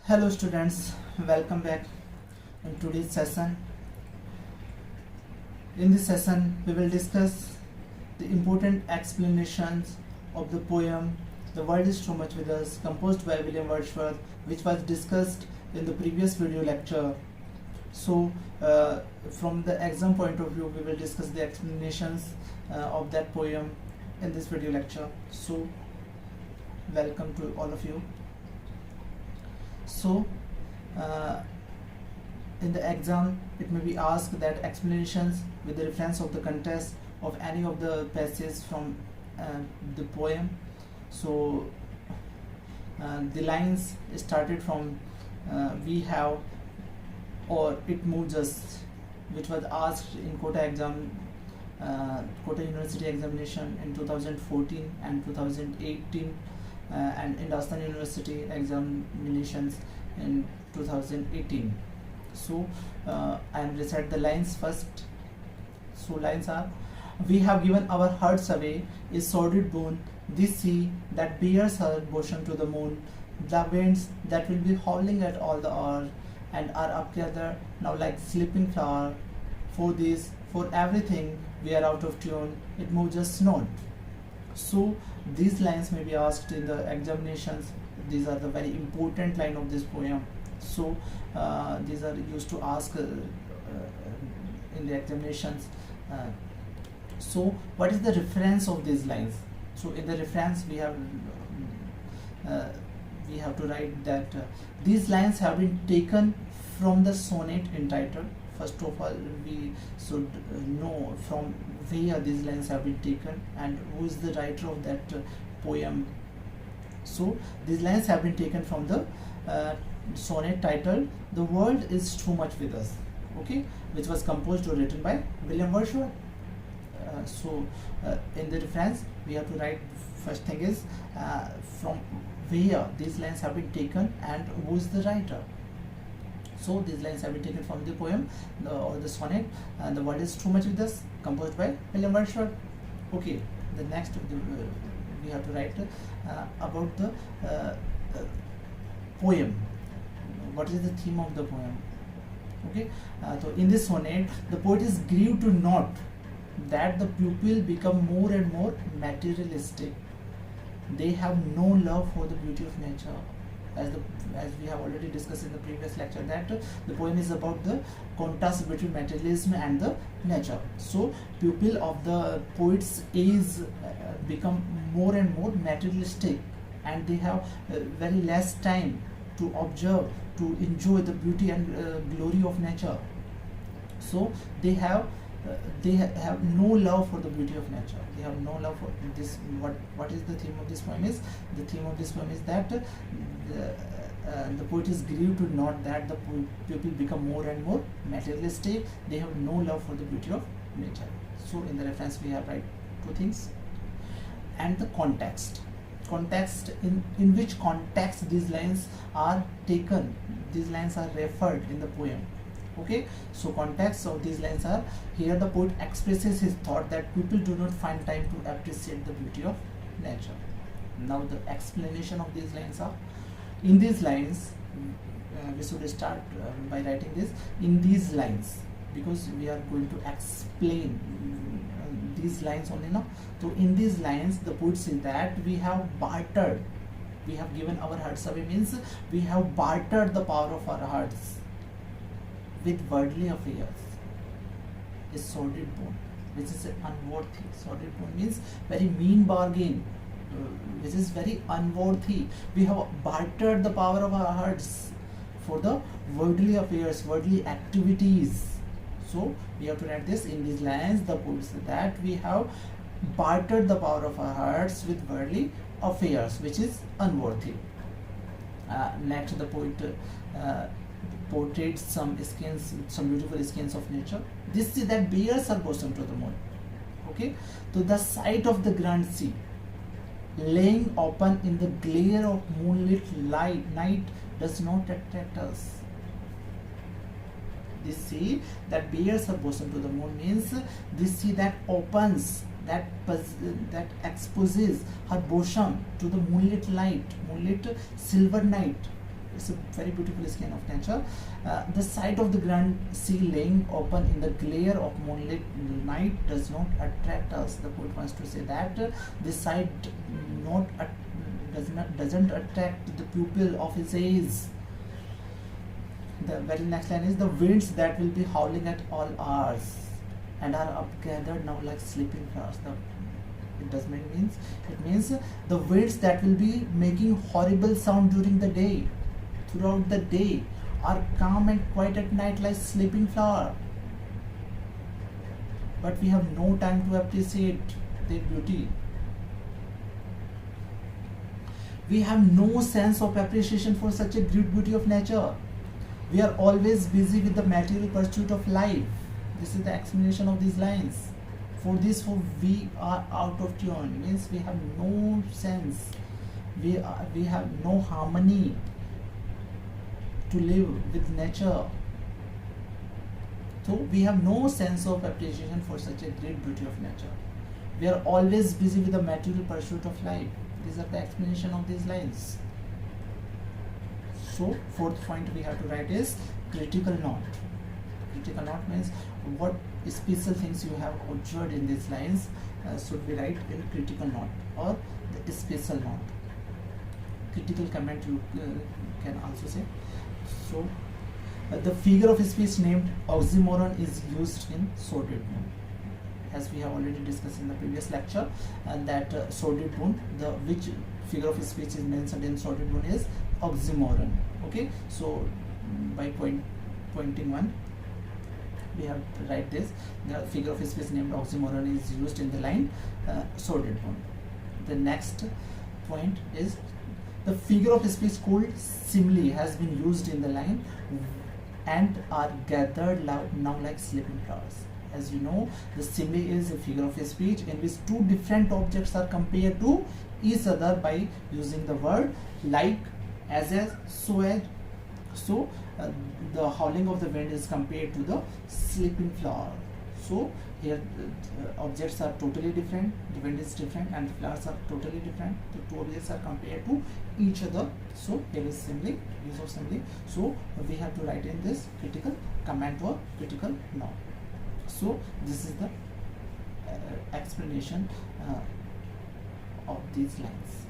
Hello students, welcome back in today's session. In this session, we will discuss the important explanations of the poem The World is Too Much With Us, composed by William Wordsworth, which was discussed in the previous video lecture. So, from the exam point of view, we will discuss the explanations of that poem in this video lecture. So, welcome to all of you. So, in the exam, it may be asked that explanations with the reference of the context of any of the passages from the poem. So, the lines started from we have or it moves us, which was asked in Kota exam, Kota University examination in 2014 and 2018. And in Rajasthan University examinations in 2018. So I will recite the lines first. So lines are: we have given our hearts away, a sordid boon, this sea that bears her bosom to the moon, the winds that will be howling at all the hour, and are up together now like sleeping flower. For this, for everything, we are out of tune, it moves us not. So these lines may be asked in the examinations. These are the very important line of this poem. So these are used to ask in the examinations. So what is the reference of these lines? So in the reference we have to write that these lines have been taken from the sonnet entitled. First of all, we should know from where these lines have been taken and who is the writer of that poem. So these lines have been taken from the sonnet titled "The World Is Too Much With Us," okay, which was composed or written by William Wordsworth. In the reference, we have to write first thing is from where these lines have been taken and who is the writer. So these lines have been taken from the poem or the sonnet, "The World Is Too Much With Us," composed by William Wordsworth. Okay, the next we have to write about the poem. What is the theme of the poem? Okay, so in this sonnet, the poet is grieved to note that the pupil become more and more materialistic. They have no love for the beauty of nature. As we have already discussed in the previous lecture, that the poem is about the contrast between materialism and the nature. So pupil of the poets is become more and more materialistic, and they have very less time to observe, to enjoy the beauty and glory of nature. So they have no love for the beauty of nature. They have no love for this. What is the theme of this poem is? The theme of this poem is that the poet is grieved to note that the people become more and more materialistic. They have no love for the beauty of nature. So in the reference we have write two things, and the context. Context, in which context these lines are taken, these lines are referred in the poem. Okay, so context of these lines are: here the poet expresses his thought that people do not find time to appreciate the beauty of nature. Now the explanation of these lines are: in these lines, we should start by writing this in these lines, because we are going to explain these lines only now. So in these lines, the poet says that we have bartered, we have given our hearts away, means we have bartered the power of our hearts with worldly affairs, a sordid boon, which is unworthy. Sordid boon means very mean bargain, which is very unworthy. We have bartered the power of our hearts for the worldly affairs, worldly activities. So we have to write this in these lines. The poet says that we have bartered the power of our hearts with worldly affairs, which is unworthy. Next, the poet portrays some beautiful scenes of nature. This sea that bears her bosom to the moon. Okay, to the sight of the grand sea, laying open in the glare of moonlit night, does not attract us. This sea that bears her bosom to the moon means this sea that opens, that exposes her bosom to the moonlit light, moonlit silver night. It's a very beautiful scan of nature. The sight of the grand sea laying open in the glare of moonlit night does not attract us. The poet wants to say that this sight doesn't attract the pupil of his eyes. The very next line is the winds that will be howling at all hours and are upgathered now like sleeping flowers. It means the winds that will be making horrible sound during the day, throughout the day, are calm and quiet at night like sleeping flower. But we have no time to appreciate their beauty. We have no sense of appreciation for such a great beauty of nature. We are always busy with the material pursuit of life. This is the explanation of these lines. For we are out of tune, means we have no sense. We have no harmony to live with nature. So we have no sense of appreciation for such a great beauty of nature. We are always busy with the material pursuit of life. These are the explanation of these lines. So fourth point we have to write is critical note. Critical note means what special things you have observed in these lines should be write in critical note or the special note. Critical comment you can also say. So the figure of speech named oxymoron is used in sordid moon, as we have already discussed in the previous lecture, and that sordid moon, the which figure of speech is mentioned in sordid moon is oxymoron. Okay, so by pointing one, we have to write this. The figure of speech named oxymoron is used in the line sordid moon. The next point is the figure of speech called simile has been used in the line and are gathered now like sleeping flowers. As you know, the simile is a figure of speech in which two different objects are compared to each other by using the word like, as, so as. So the howling of the wind is compared to the sleeping flower. So here objects are totally different, the wind is different, and the flowers are totally different. The two objects are compared to each other. So here is simile, use of simile. So we have to write in this critical comment or critical note. So this is the explanation of these lines.